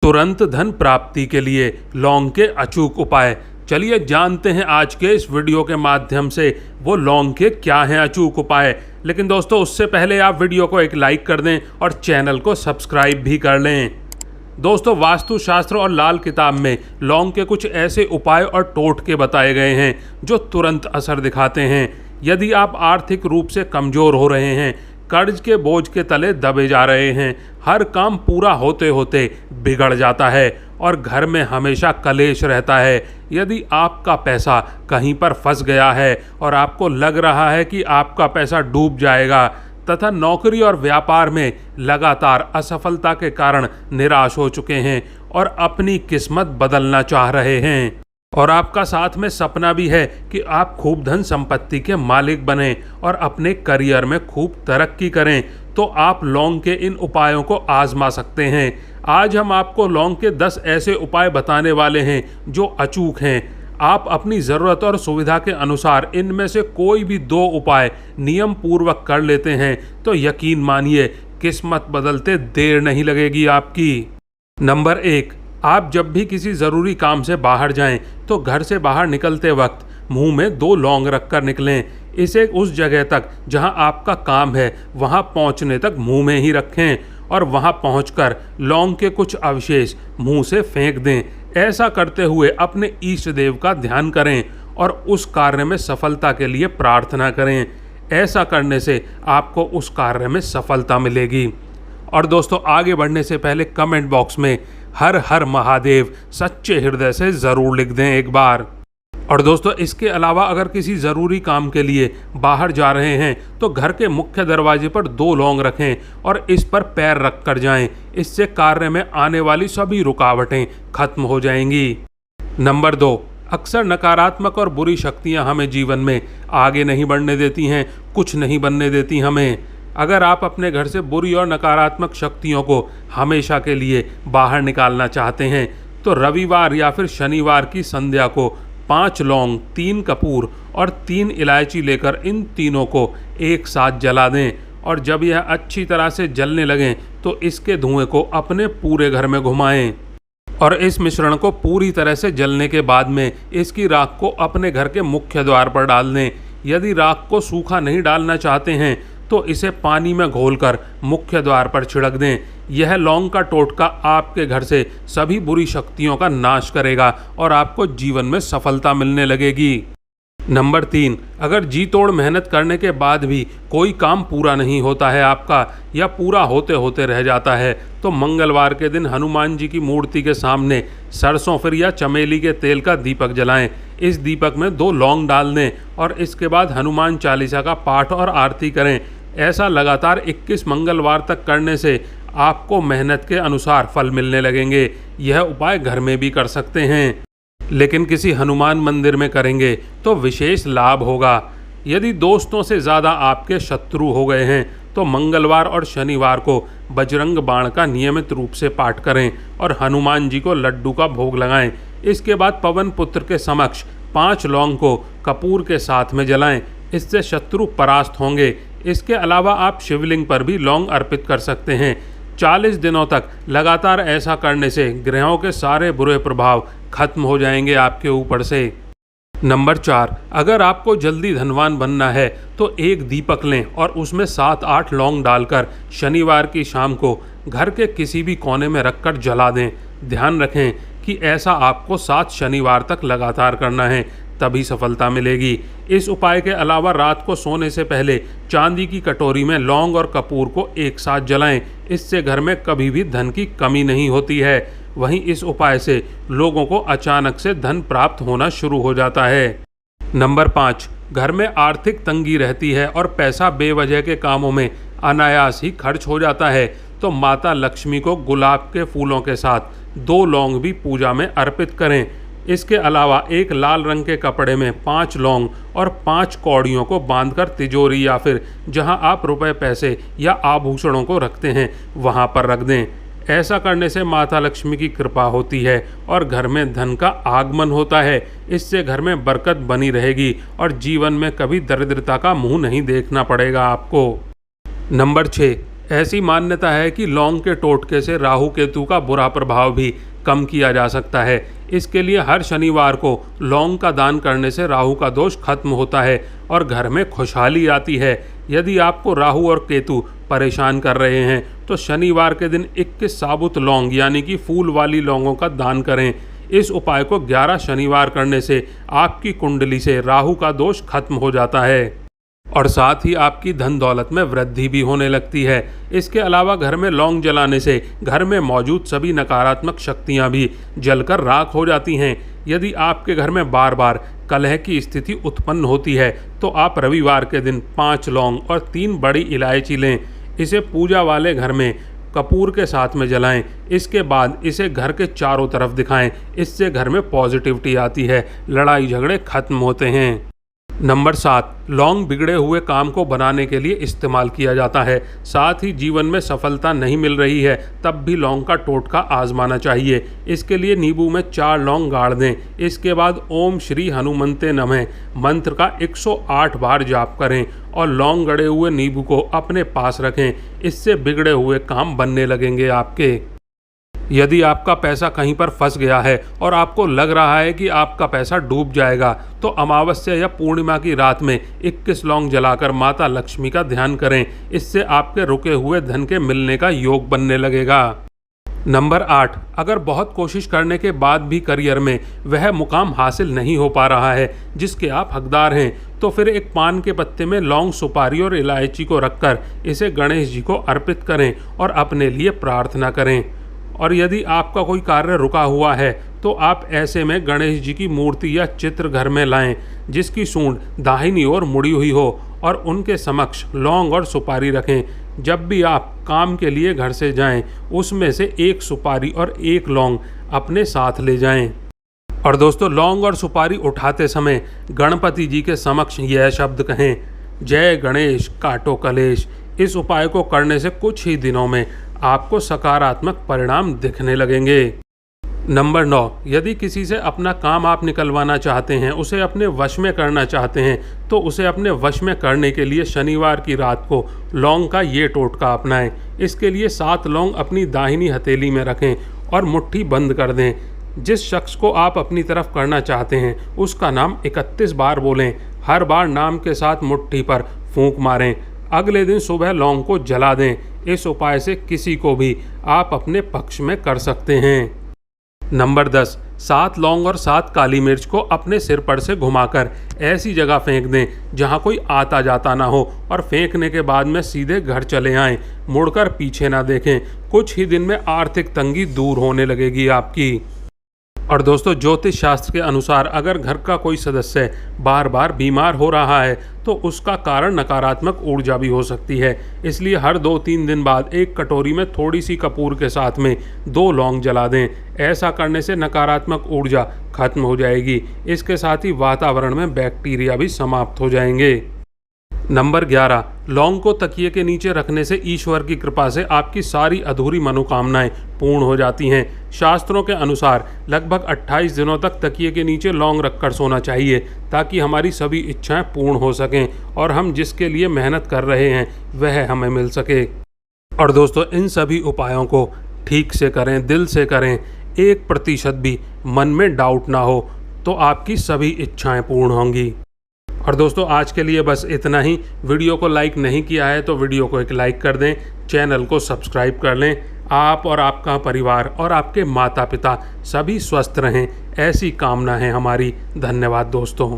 तुरंत धन प्राप्ति के लिए लौंग के अचूक उपाय। चलिए जानते हैं आज के इस वीडियो के माध्यम से वो लौंग के क्या हैं अचूक उपाय। लेकिन दोस्तों उससे पहले आप वीडियो को एक लाइक कर दें और चैनल को सब्सक्राइब भी कर लें। दोस्तों वास्तुशास्त्र और लाल किताब में लौंग के कुछ ऐसे उपाय और टोटके बताए गए हैं जो तुरंत असर दिखाते हैं। यदि आप आर्थिक रूप से कमज़ोर हो रहे हैं, कर्ज के बोझ के तले दबे जा रहे हैं, हर काम पूरा होते होते बिगड़ जाता है और घर में हमेशा कलेश रहता है, यदि आपका पैसा कहीं पर फंस गया है और आपको लग रहा है कि आपका पैसा डूब जाएगा तथा नौकरी और व्यापार में लगातार असफलता के कारण निराश हो चुके हैं और अपनी किस्मत बदलना चाह रहे हैं और आपका साथ में सपना भी है कि आप खूब धन संपत्ति के मालिक बने और अपने करियर में खूब तरक्की करें, तो आप लौंग के इन उपायों को आजमा सकते हैं। आज हम आपको लौंग के 10 ऐसे उपाय बताने वाले हैं जो अचूक हैं। आप अपनी ज़रूरत और सुविधा के अनुसार इनमें से कोई भी 2 उपाय नियम पूर्वक कर लेते हैं तो यकीन मानिए किस्मत बदलते देर नहीं लगेगी आपकी। नंबर 1, आप जब भी किसी ज़रूरी काम से बाहर जाएं तो घर से बाहर निकलते वक्त मुंह में 2 लौंग रखकर निकलें। इसे उस जगह तक जहां आपका काम है वहां पहुंचने तक मुंह में ही रखें और वहां पहुंचकर लौंग के कुछ अवशेष मुंह से फेंक दें। ऐसा करते हुए अपने इष्ट देव का ध्यान करें और उस कार्य में सफलता के लिए प्रार्थना करें। ऐसा करने से आपको उस कार्य में सफलता मिलेगी। और दोस्तों आगे बढ़ने से पहले कमेंट बॉक्स में हर हर महादेव सच्चे हृदय से ज़रूर लिख दें एक बार। और दोस्तों इसके अलावा अगर किसी ज़रूरी काम के लिए बाहर जा रहे हैं तो घर के मुख्य दरवाजे पर 2 लौंग रखें और इस पर पैर रख कर जाएं। इससे कार्य में आने वाली सभी रुकावटें खत्म हो जाएंगी। नंबर 2, अक्सर नकारात्मक और बुरी शक्तियां हमें जीवन में आगे नहीं बढ़ने देती हैं, कुछ नहीं बनने देती हमें। अगर आप अपने घर से बुरी और नकारात्मक शक्तियों को हमेशा के लिए बाहर निकालना चाहते हैं तो रविवार या फिर शनिवार की संध्या को 5 लौंग, 3 कपूर और 3 इलायची लेकर इन तीनों को एक साथ जला दें और जब यह अच्छी तरह से जलने लगें तो इसके धुएं को अपने पूरे घर में घुमाएं और इस मिश्रण को पूरी तरह से जलने के बाद में इसकी राख को अपने घर के मुख्य द्वार पर डाल दें। यदि राख को सूखा नहीं डालना चाहते हैं तो इसे पानी में घोलकर मुख्य द्वार पर छिड़क दें। यह लौंग का टोटका आपके घर से सभी बुरी शक्तियों का नाश करेगा और आपको जीवन में सफलता मिलने लगेगी। नंबर 3, अगर जी तोड़ मेहनत करने के बाद भी कोई काम पूरा नहीं होता है आपका या पूरा होते होते रह जाता है तो मंगलवार के दिन हनुमान जी की मूर्ति के सामने सरसों फिर या चमेली के तेल का दीपक जलाएं। इस दीपक में 2 लौंग डाल दें और इसके बाद हनुमान चालीसा का पाठ और आरती करें। ऐसा लगातार 21 मंगलवार तक करने से आपको मेहनत के अनुसार फल मिलने लगेंगे। यह उपाय घर में भी कर सकते हैं, लेकिन किसी हनुमान मंदिर में करेंगे तो विशेष लाभ होगा। यदि दोस्तों से ज़्यादा आपके शत्रु हो गए हैं तो मंगलवार और शनिवार को बजरंग बाण का नियमित रूप से पाठ करें और हनुमान जी को लड्डू का भोग लगाएं। इसके बाद पवन पुत्र के समक्ष 5 लौंग को कपूर के साथ में जलाएं। इससे शत्रु परास्त होंगे। इसके अलावा आप शिवलिंग पर भी लौंग अर्पित कर सकते हैं। 40 दिनों तक लगातार ऐसा करने से ग्रहों के सारे बुरे प्रभाव खत्म हो जाएंगे आपके ऊपर से। नंबर 4, अगर आपको जल्दी धनवान बनना है तो एक दीपक लें और उसमें 7-8 लौंग डालकर शनिवार की शाम को घर के किसी भी कोने में रखकर जला दें। ध्यान रखें कि ऐसा आपको 7 शनिवार तक लगातार करना है, तभी सफलता मिलेगी। इस उपाय के अलावा रात को सोने से पहले चांदी की कटोरी में लौंग और कपूर को एक साथ जलाएं। इससे घर में कभी भी धन की कमी नहीं होती है। वहीं इस उपाय से लोगों को अचानक से धन प्राप्त होना शुरू हो जाता है। नंबर 5, घर में आर्थिक तंगी रहती है और पैसा बेवजह के कामों में अनायास ही खर्च हो जाता है तो माता लक्ष्मी को गुलाब के फूलों के साथ 2 लौंग भी पूजा में अर्पित करें। इसके अलावा एक लाल रंग के कपड़े में 5 लौंग और 5 कौड़ियों को बांधकर तिजोरी या फिर जहां आप रुपए, पैसे या आभूषणों को रखते हैं वहां पर रख दें। ऐसा करने से माता लक्ष्मी की कृपा होती है और घर में धन का आगमन होता है। इससे घर में बरकत बनी रहेगी और जीवन में कभी दरिद्रता का मुंह नहीं देखना पड़ेगा आपको। नंबर 6, ऐसी मान्यता है कि लौंग के टोटके से राहु केतु का बुरा प्रभाव भी कम किया जा सकता है। इसके लिए हर शनिवार को लौंग का दान करने से राहु का दोष खत्म होता है और घर में खुशहाली आती है। यदि आपको राहु और केतु परेशान कर रहे हैं तो शनिवार के दिन 21 साबुत लौंग यानी कि फूल वाली लौंगों का दान करें। इस उपाय को 11 शनिवार करने से आपकी कुंडली से राहु का दोष खत्म हो जाता है और साथ ही आपकी धन दौलत में वृद्धि भी होने लगती है। इसके अलावा घर में लौंग जलाने से घर में मौजूद सभी नकारात्मक शक्तियां भी जलकर राख हो जाती हैं। यदि आपके घर में बार बार कलह की स्थिति उत्पन्न होती है तो आप रविवार के दिन 5 लौंग और 3 बड़ी इलायची लें। इसे पूजा वाले घर में कपूर के साथ में जलाएं। इसके बाद इसे घर के चारों तरफ दिखाएं। इससे घर में पॉजिटिविटी आती है, लड़ाई झगड़े खत्म होते हैं। नंबर 7, लौंग बिगड़े हुए काम को बनाने के लिए इस्तेमाल किया जाता है। साथ ही जीवन में सफलता नहीं मिल रही है तब भी लौंग का टोटका आजमाना चाहिए। इसके लिए नींबू में 4 लौंग गाड़ दें। इसके बाद ओम श्री हनुमंते नमः मंत्र का 108 बार जाप करें और लौंग गड़े हुए नींबू को अपने पास रखें। इससे बिगड़े हुए काम बनने लगेंगे आपके। यदि आपका पैसा कहीं पर फंस गया है और आपको लग रहा है कि आपका पैसा डूब जाएगा तो अमावस्या या पूर्णिमा की रात में 21 लौंग जलाकर माता लक्ष्मी का ध्यान करें। इससे आपके रुके हुए धन के मिलने का योग बनने लगेगा। नंबर 8, अगर बहुत कोशिश करने के बाद भी करियर में वह मुकाम हासिल नहीं हो पा रहा है जिसके आप हकदार हैं तो फिर एक पान के पत्ते में लौंग, सुपारी और इलायची को रखकर इसे गणेश जी को अर्पित करें और अपने लिए प्रार्थना करें। और यदि आपका कोई कार्य रुका हुआ है तो आप ऐसे में गणेश जी की मूर्ति या चित्र घर में लाएं जिसकी सूंड दाहिनी ओर मुड़ी हुई हो और उनके समक्ष लौंग और सुपारी रखें। जब भी आप काम के लिए घर से जाएं उसमें से 1 सुपारी और 1 लौंग अपने साथ ले जाएं। और दोस्तों, लौंग और सुपारी उठाते समय गणपति जी के समक्ष यह शब्द कहें, जय गणेश काटो कलेश। इस उपाय को करने से कुछ ही दिनों में आपको सकारात्मक परिणाम दिखने लगेंगे। नंबर 9, यदि किसी से अपना काम आप निकलवाना चाहते हैं, उसे अपने वश में करना चाहते हैं तो उसे अपने वश में करने के लिए शनिवार की रात को लौंग का ये टोटका अपनाएं। इसके लिए 7 लौंग अपनी दाहिनी हथेली में रखें और मुट्ठी बंद कर दें। जिस शख्स को आप अपनी तरफ करना चाहते हैं उसका नाम 31 बार बोलें। हर बार नाम के साथ मुट्ठी पर फूंक मारें। अगले दिन सुबह लौंग को जला दें। इस उपाय से किसी को भी आप अपने पक्ष में कर सकते हैं। नंबर 10, 7 लौंग और 7 काली मिर्च को अपने सिर पर से घुमाकर ऐसी जगह फेंक दें जहां कोई आता जाता ना हो और फेंकने के बाद में सीधे घर चले आएं। मुड़कर पीछे ना देखें। कुछ ही दिन में आर्थिक तंगी दूर होने लगेगी आपकी। और दोस्तों, ज्योतिष शास्त्र के अनुसार अगर घर का कोई सदस्य बार बार बीमार हो रहा है तो उसका कारण नकारात्मक ऊर्जा भी हो सकती है। इसलिए हर 2-3 दिन बाद एक कटोरी में थोड़ी सी कपूर के साथ में 2 लौंग जला दें। ऐसा करने से नकारात्मक ऊर्जा खत्म हो जाएगी। इसके साथ ही वातावरण में बैक्टीरिया भी समाप्त हो जाएंगे। नंबर 11, लौंग को तकिए के नीचे रखने से ईश्वर की कृपा से आपकी सारी अधूरी मनोकामनाएं पूर्ण हो जाती हैं। शास्त्रों के अनुसार लगभग 28 दिनों तक तकिए के नीचे लौंग रखकर सोना चाहिए ताकि हमारी सभी इच्छाएं पूर्ण हो सकें और हम जिसके लिए मेहनत कर रहे हैं वह हमें मिल सके। और दोस्तों, इन सभी उपायों को ठीक से करें, दिल से करें, 1% भी मन में डाउट ना हो तो आपकी सभी इच्छाएं पूर्ण होंगी। और दोस्तों, आज के लिए बस इतना ही। वीडियो को लाइक नहीं किया है तो वीडियो को एक लाइक कर दें, चैनल को सब्सक्राइब कर लें। आप और आपका परिवार और आपके माता पिता सभी स्वस्थ रहें, ऐसी कामना है हमारी। धन्यवाद दोस्तों।